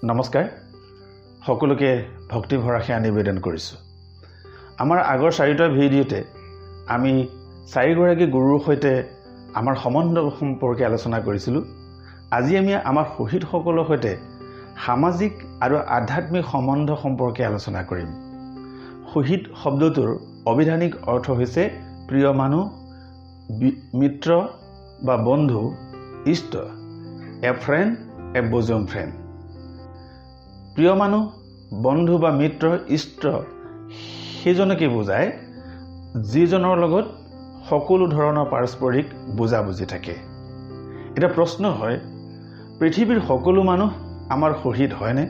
নমস্কাৰ সকলোকে ভক্তি ভৰাষে নিবেদন কৰিছোঁ। আমাৰ আগৰ চাৰিটা ভিডিঅ'তে আমি চাৰিগৰাকী গুৰুৰ সৈতে আমাৰ সম্বন্ধ সম্পৰ্কে আলোচনা কৰিছিলোঁ। আজি আমি আমাৰ শহীদসকলৰ সৈতে সামাজিক আৰু আধ্যাত্মিক সম্বন্ধ সম্পৰ্কে আলোচনা কৰিম। শহীদ শব্দটোৰ অবিধানিক অৰ্থ হৈছে প্ৰিয় মানুহ, মিত্ৰ বা বন্ধু, ইষ্ট, এ ফ্ৰেণ্ড, এ বজম ফ্ৰেণ্ড। প্ৰিয় মানুহ, বন্ধু বা মিত্ৰ, ইষ্ট সেইজনকে বুজায় যিজনৰ লগত সকলো ধৰণৰ পাৰস্পৰিক বুজাবুজি থাকে। এটা প্ৰশ্ন হয়, পৃথিৱীৰ সকলো মানুহ আমাৰ শহীদ হয়নে?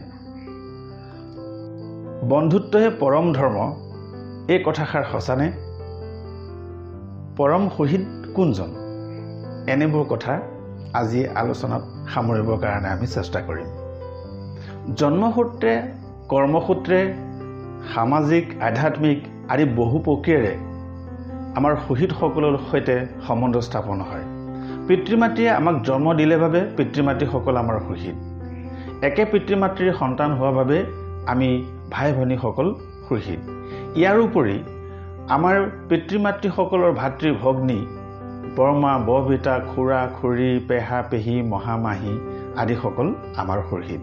বন্ধুত্বহে পৰম ধৰ্ম, এই কথাষাৰ সঁচানে? পৰম শহীদ কোনজন? এনেবোৰ কথা আজি আলোচনাত সামৰিবৰ কাৰণে আমি চেষ্টা কৰিম। জন্মসূত্ৰে, কৰ্মসূত্ৰে, সামাজিক, আধ্যাত্মিক আদি বহু প্ৰক্ৰিয়াৰে আমাৰ শহীদসকলৰ সৈতে সম্বন্ধ স্থাপন হয়। পিতৃ মাতৃয়ে আমাক জন্ম দিলে বাবে পিতৃ মাতৃসকল আমাৰ শহীদ। একে পিতৃ মাতৃৰ সন্তান হোৱাৰ বাবে আমি ভাই ভনীসকল শহীদ। ইয়াৰ উপৰি আমাৰ পিতৃ মাতৃসকলৰ ভাতৃ ভগ্নী, বৰমা, বৰপিতা, খুৰা, খুৰী, পেহা, পেহী, মহা, মাহী আদিসকল আমাৰ শহীদ।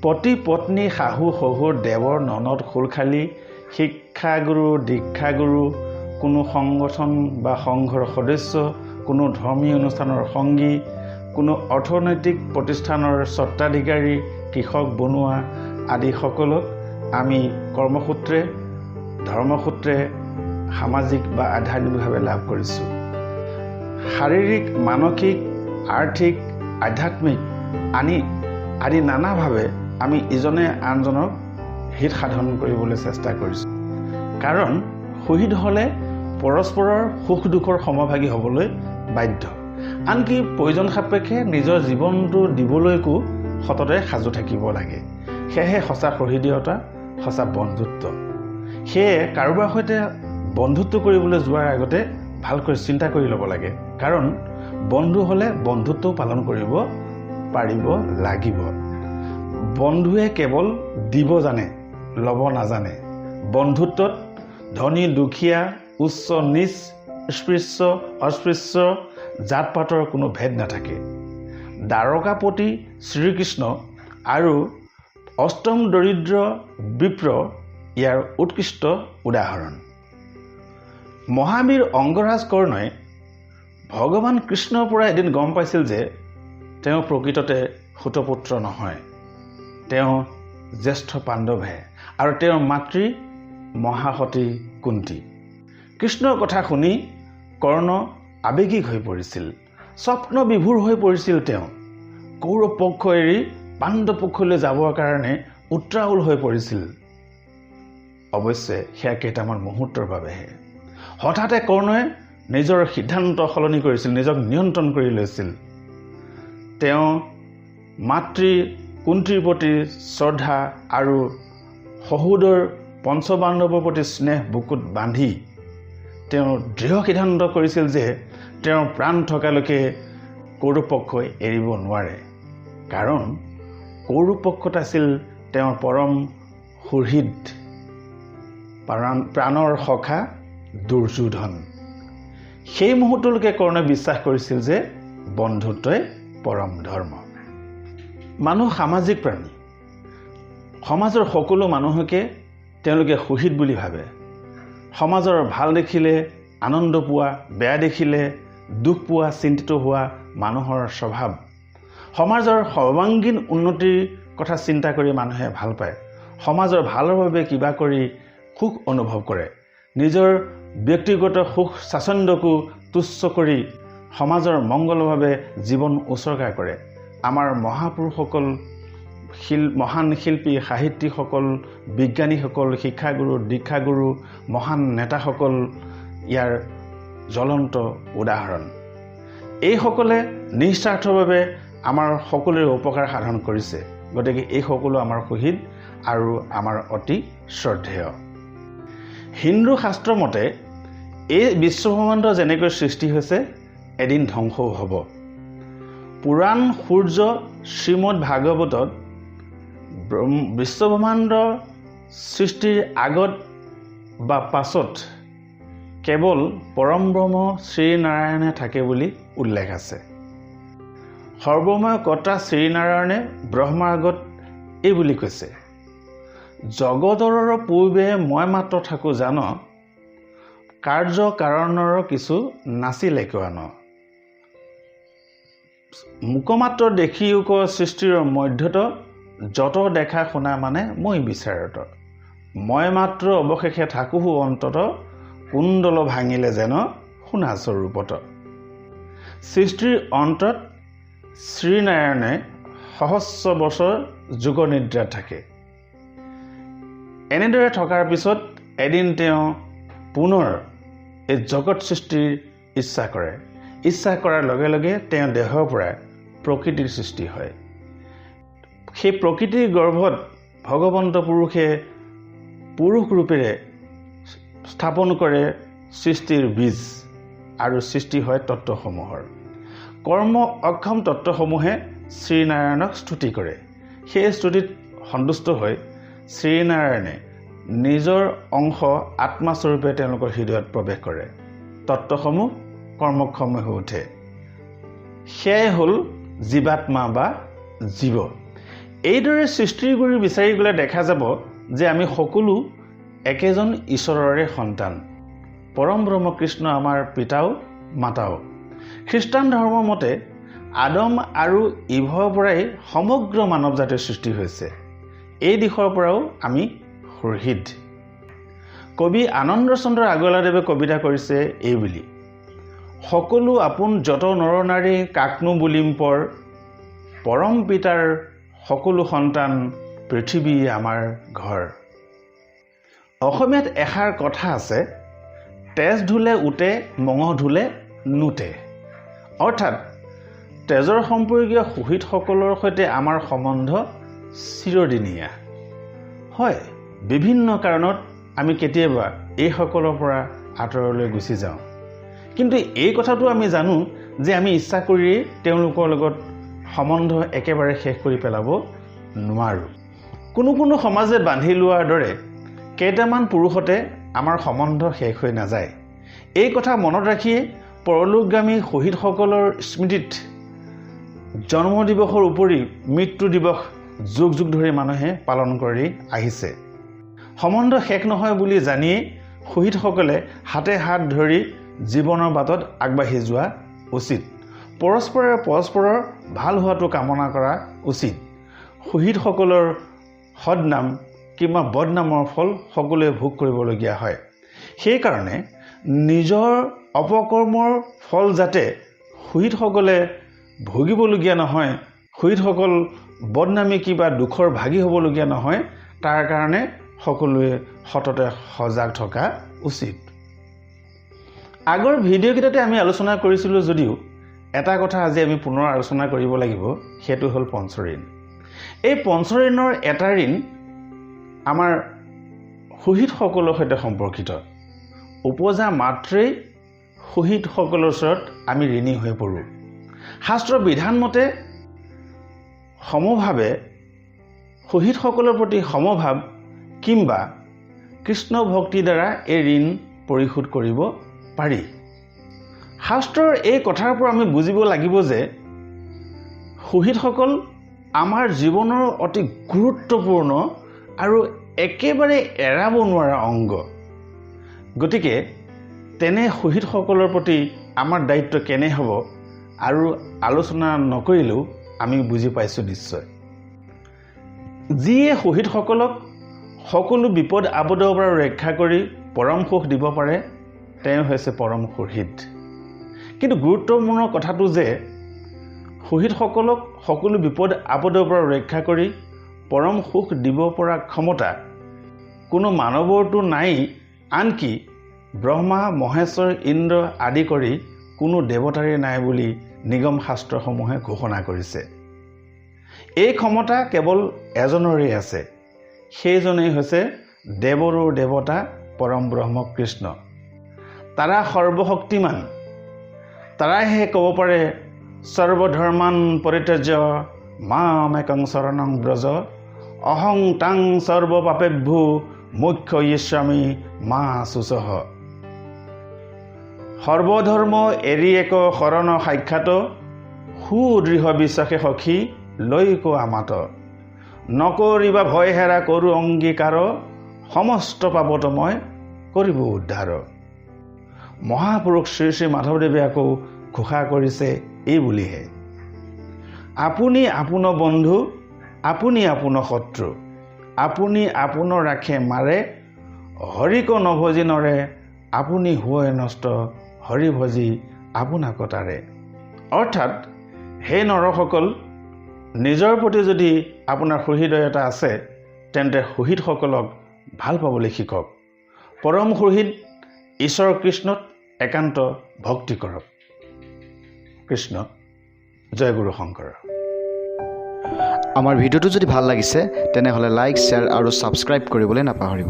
পতি, পত্নী, শাহু, শহুৰ, দেৱৰ, ননদ, খুলখালী, শিক্ষাগুৰু, দীক্ষাগুৰু, কোনো সংগঠন বা সংঘৰ সদস্য, কোনো ধৰ্মীয় অনুষ্ঠানৰ সংগী, কোনো অৰ্থনৈতিক প্ৰতিষ্ঠানৰ স্বত্বাধিকাৰী, কৃষক, বনুৱা আদি সকলক আমি কৰ্মসূত্ৰে, ধৰ্মসূত্ৰে, সামাজিক বা আধ্যাত্মিকভাৱে লাভ কৰিছোঁ। শাৰীৰিক, মানসিক, আৰ্থিক, আধ্যাত্মিক আদি নানাভাৱে আমি ইজনে আনজনক হিত সাধন কৰিবলৈ চেষ্টা কৰিছোঁ। কাৰণ শহীদ হ'লে পৰস্পৰৰ সুখ দুখৰ সমভাগী হ'বলৈ বাধ্য। আনকি প্ৰয়োজন সাপেক্ষে নিজৰ জীৱনটো দিবলৈকো সততে সাজু থাকিব লাগে। সেয়েহে সঁচা শহীদীয়তা, সঁচা বন্ধুত্ব। সেয়ে কাৰোবাৰ সৈতে বন্ধুত্ব কৰিবলৈ যোৱাৰ আগতে ভালকৈ চিন্তা কৰি ল'ব লাগে। কাৰণ বন্ধু হ'লে বন্ধুত্বও পালন কৰিব পাৰিব লাগিব। বন্ধুৱে কেৱল দিব জানে, ল'ব নাজানে। বন্ধুত্বত ধনী দুখীয়া, উচ্চ নীচ, স্পৃশ্য অস্পৃশ্য, জাত পাতৰ কোনো ভেদ নাথাকে। দ্বাৰকাপতি শ্ৰীকৃষ্ণ আৰু অষ্টম দৰিদ্ৰ বিপ্ৰ ইয়াৰ উৎকৃষ্ট উদাহৰণ। মহাবীৰ অংগৰাজ কৰ্ণই ভগৱান কৃষ্ণৰ পৰা এদিন গম পাইছিল যে তেওঁ প্ৰকৃততে সুতপুত্ৰ নহয়, তেওঁ জ্যেষ্ঠ পাণ্ডৱহে আৰু তেওঁৰ মাতৃ মহাসতী কুন্তী। কৃষ্ণৰ কথা শুনি কৰ্ণ আৱেগিক হৈ পৰিছিল, স্বপ্ন বিভোৰ হৈ পৰিছিল। তেওঁ কৌৰৱ পক্ষ এৰি পাণ্ডৱ পক্ষলৈ যাবৰ কাৰণে উত্ৰাউল হৈ পৰিছিল। অৱশ্যে সেয়া কেইটামান মুহূৰ্তৰ বাবেহে। হঠাতে কৰ্ণই নিজৰ সিদ্ধান্ত সলনি কৰিছিল, নিজক নিয়ন্ত্ৰণ কৰি লৈছিল। তেওঁ মাতৃ কুন্তীৰ প্ৰতি শ্ৰদ্ধা আৰু সহোদৰ পঞ্চপাণ্ডৱৰ প্ৰতি স্নেহ বুকুত বান্ধি তেওঁ দৃঢ় সিদ্ধান্ত কৰিছিল যে তেওঁৰ প্ৰাণ থকালৈকে কৌৰৱ পক্ষই এৰিব নোৱাৰে। কাৰণ কৌৰৱ পক্ষত আছিল তেওঁৰ পৰম সুহৃদ, প্ৰাণৰ সখা দুৰ্যোধন। সেই মুহূৰ্তলৈকে কৰ্ণই বিশ্বাস কৰিছিল যে বন্ধুত্বই পৰম ধৰ্ম। মানুহ সামাজিক প্ৰাণী। সমাজৰ সকলো মানুহকে তেওঁলোকে শহীদ বুলি ভাবে। সমাজৰ ভাল দেখিলে আনন্দ পোৱা, বেয়া দেখিলে দুখ পোৱা, চিন্তিত হোৱা মানুহৰ স্বভাৱ। সমাজৰ সৰ্বাংগীন উন্নতিৰ কথা চিন্তা কৰি মানুহে ভাল পায়। সমাজৰ ভালৰ বাবে কিবা কৰি সুখ অনুভৱ কৰে। নিজৰ ব্যক্তিগত সুখ স্বাচ্ছন্দ্যকো তুচ্ছ কৰি সমাজৰ মংগলৰ বাবে জীৱন উৎসৰ্গা কৰে। আমাৰ মহাপুৰুষসকল, মহান শিল্পী, সাহিত্যিকসকল, বিজ্ঞানীসকল, শিক্ষাগুৰু, দীক্ষাগুৰু, মহান নেতাসকল ইয়াৰ জ্বলন্ত উদাহৰণ। এইসকলে নিস্বাৰ্থভাৱে আমাৰ সকলোৰে উপকাৰ সাধন কৰিছে। গতিকে এই সকলো আমাৰ শহীদ আৰু আমাৰ অতি শ্ৰদ্ধেয়। হিন্দু শাস্ত্ৰ মতে এই বিশ্বব্ৰহ্মাণ্ড যেনেকৈ সৃষ্টি হৈছে এদিন ধ্বংসও হ'ব। পুৰাণ সূৰ্য শ্ৰীমদ ভাগৱতত বিশ্বব্ৰহ্মাণ্ড সৃষ্টিৰ আগত বা পাছত কেৱল পৰম ব্ৰহ্ম শ্ৰীনাৰায়ণে থাকে বুলি উল্লেখ আছে। সৰ্বময় কৰ্তা শ্ৰীনাৰায়ণে ব্ৰহ্মাৰ আগত এই বুলি কৈছে, জগতৰ পূৰ্বে মই মাত্ৰ থাকোঁ জান, কাৰ্য কাৰণৰ কিছু নাছিলে কোৱান। মুখমাত্ৰ দেখি উক সৃষ্টিৰ মধ্যত, যত দেখা শুনা মানে মই বিচাৰত। মই মাত্ৰ অৱশেষে থাকোঁ অন্তত, কুণ্ডল ভাঙিলে যেন শুনা স্বৰূপত। সৃষ্টিৰ অন্তত শ্ৰীনাৰায়ণে সহস্ৰ বছৰ যোগনিদ্ৰাত থাকে। এনেদৰে থকাৰ পিছত এদিন তেওঁ পুনৰ এই জগত সৃষ্টিৰ ইচ্ছা কৰে। ইচ্ছা কৰাৰ লগে লগে তেওঁ দেহৰ পৰা প্ৰকৃতিৰ সৃষ্টি হয়। সেই প্ৰকৃতিৰ গৰ্ভত ভগৱন্ত পুৰুষে পুৰুষ ৰূপেৰে স্থাপন কৰে সৃষ্টিৰ বীজ আৰু সৃষ্টি হয় তত্ত্বসমূহৰ। কৰ্ম অক্ষম তত্ত্বসমূহে শ্ৰীনাৰায়ণক স্তুতি কৰে। সেই স্তুতিত সন্তুষ্ট হৈ শ্ৰীনাৰায়ণে নিজৰ অংশ আত্মাস্বৰূপে তেওঁলোকৰ হৃদয়ত প্ৰৱেশ কৰে। তত্ত্বসমূহ কৰ্মক্ষম হৈ উঠে। সেয়াই হ'ল জীৱাত্মা বা জীৱ। এইদৰে সৃষ্টিৰ গুৰি বিচাৰি গ'লে দেখা যাব যে আমি সকলো একেজন ঈশ্বৰৰে সন্তান। পৰম ব্ৰহ্ম কৃষ্ণ আমাৰ পিতাও মাতাও। খ্ৰীষ্টান ধৰ্মৰ মতে আদম আৰু ইভৰ পৰাই সমগ্ৰ মানৱ জাতিৰ সৃষ্টি হৈছে। এই দিশৰ পৰাও আমি সুহৃদ। কবি আনন্দ চন্দ্ৰ আগৰৱালাদেৱে কবিতা কৰিছে এই বুলি, সকলো আপোন যত নৰ নাৰী কাকনো বুলিম পৰ, পৰম পিতাৰ সকলো সন্তান পৃথিৱী আমাৰ ঘৰ। অসমীয়াত এষাৰ কথা আছে, তেজ ধুলে উঠে মঙহ ধুলে নুঠে। অৰ্থাৎ তেজৰ সম্পৰ্কীয় সুহিতসকলৰ সৈতে আমাৰ সম্বন্ধ চিৰদিনীয়া হয়। বিভিন্ন কাৰণত আমি কেতিয়াবা এইসকলৰ পৰা আঁতৰলৈ গুচি যাওঁ, কিন্তু এই কথাটো আমি জানো যে আমি ইচ্ছা কৰিয়েই তেওঁলোকৰ লগত সম্বন্ধ একেবাৰে শেষ কৰি পেলাব নোৱাৰোঁ। কোনো কোনো সমাজে বান্ধি লোৱাৰ দৰে কেইটামান পুৰুষতে আমাৰ সম্বন্ধ শেষ হৈ নাযায়। এই কথা মনত ৰাখিয়ে পৰলোকগামী শহীদসকলৰ স্মৃতিত জন্ম দিৱসৰ উপৰি মৃত্যু দিৱস যুগ যুগ ধৰি মানুহে পালন কৰি আহিছে। সম্বন্ধ শেষ নহয় বুলি জানিয়ে শহীদসকলে হাতে হাত ধৰি জীৱনৰ বাটত আগবাঢ়ি যোৱা উচিত। পৰস্পৰৰ ভাল হোৱাটো কামনা কৰা উচিত। শহীদসকলৰ সদনাম কিংবা বদনামৰ ফল সকলোৱে ভোগ কৰিবলগীয়া হয়। সেইকাৰণে নিজৰ অপকৰ্মৰ ফল যাতে শহীদসকলে ভুগিবলগীয়া নহয়, শহীদসকল বদনামী কিবা দুখৰ ভাগী হ'বলগীয়া নহয়, তাৰ কাৰণে সকলোৱে সততে সজাগ থকা উচিত। আগৰ ভিডিঅ'কেইটাতে আমি আলোচনা কৰিছিলোঁ যদিও এটা কথা আজি আমি পুনৰ আলোচনা কৰিব লাগিব, সেইটো হ'ল পঞ্চঋণ। এই পঞ্চঋণৰ এটা ঋণ আমাৰ শহীদসকলৰ সৈতে সম্পৰ্কিত। উপজা মাত্ৰেই শহীদসকলৰ ওচৰত আমি ঋণী হৈ পৰোঁ। শাস্ত্ৰ বিধান মতে সমভাৱে শহীদসকলৰ প্ৰতি সমভাৱ কিংবা কৃষ্ণ ভক্তিৰ দ্বাৰা এই ঋণ পৰিশোধ কৰিব পাৰি। শাস্ত্ৰৰ এই কথাৰ পৰা আমি বুজিব লাগিব যে শহীদসকল আমাৰ জীৱনৰ অতি গুৰুত্বপূৰ্ণ আৰু একেবাৰে এৰাব নোৱাৰা অংগ। গতিকে তেনে শহীদসকলৰ প্ৰতি আমাৰ দায়িত্ব কেনে হ'ব আৰু আলোচনা নকৰিলেও আমি বুজি পাইছোঁ নিশ্চয়। যিয়ে শহীদসকলক সকলো বিপদ আপদৰ পৰা ৰক্ষা কৰি পৰম সুখ দিব পাৰে, তেওঁ হৈছে পৰম শহীদ। কিন্তু গুৰুত্বপূৰ্ণ কথাটো যে শহীদসকলক সকলো বিপদ আপদৰ পৰা ৰক্ষা কৰি পৰম সুখ দিব পৰা ক্ষমতা কোনো মানৱৰতো নাই, আনকি ব্ৰহ্মা মহেশ্বৰ ইন্দ্ৰ আদি কৰি কোনো দেৱতাৰে নাই বুলি নিগম শাস্ত্ৰসমূহে ঘোষণা কৰিছে। এই ক্ষমতা কেৱল এজনৰেই আছে, সেইজনেই হৈছে দেৱৰো দেৱতা পৰম ব্ৰহ্ম কৃষ্ণ। তাৰা সৰ্বশক্তিমান, তাৰাইহে ক'ব পাৰে সৰ্বধৰ্মান পৰিত্যাজ্য মাম একং শৰণং ব্ৰজ, অহং তাং সৰ্বপাপেভ্যো মুখ্য ইস্বামী মা শুচহ। সৰ্বধৰ্ম এৰি এক শৰণ সাক্ষাৎ, সুদৃঢ় বিশ্বাসে সখী লৈকো আমাত। নকৰিবা ভয় হেৰা কৰো অংগীকাৰ, সমস্ত পাপত মই কৰিব উদ্ধাৰ। মহাপুৰুষ শ্ৰী শ্ৰী মাধৱদেৱে আকৌ ঘোষণা কৰিছে এই বুলিহে, আপুনি আপোনাৰ বন্ধু, আপুনি আপোনাৰ শত্ৰু, আপুনি আপোনাৰ ৰাখে মাৰে, হৰিক নভজি নৰে, আপুনি হয় নষ্ট, হৰি ভজি আপোনাক তাৰে। অৰ্থাৎ হে নৰসকল, নিজৰ প্ৰতি যদি আপোনাৰ সুহৃদয়তা আছে তেন্তে সুহৃদসকলক ভাল পাবলৈ শিকক। পৰম সুহৃদ ঈশ্বৰ কৃষ্ণত একান্ত ভক্তি কৰক। কৃষ্ণ জয় গুৰু শংকৰ। আমাৰ ভিডিঅ'টো যদি ভাল লাগিছে তেনেহ'লে লাইক, শ্বেয়াৰ আৰু ছাবস্ক্ৰাইব কৰিবলৈ নাপাহৰিব।